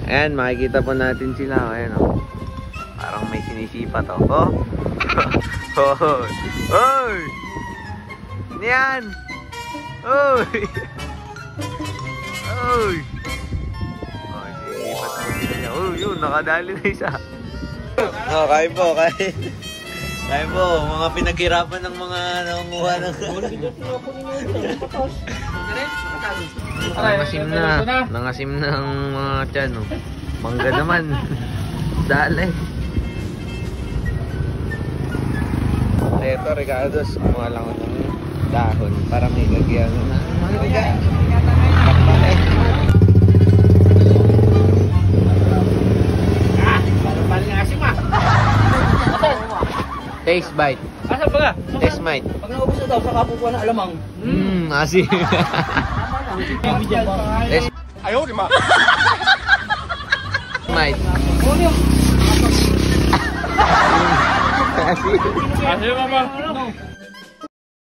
Ayan, makikita po natin sila. Ayan, oh. Parang may sinisipa to. Oh! Oh! Oy! Ano yan? Oy! Oy! Oh, sinisipat po sila niya. Oh, yun, nakadali na isa. Oh, kain po, kain. Kain po, mga pinaghirapan ng mga nangunguha ng... Nangasim na ang mga tiyan, oh. Mangga naman. Dali. Ito, Ricardos, kumuha lang ako ng dahon para may lagyan na mangga. Taste bite. Asa ba nga? Taste bite. Pag naubos na daw, saka pupuha ng alamang. Asin. Taste. Ayaw, di ma. Bite. Asin. Asin, mama.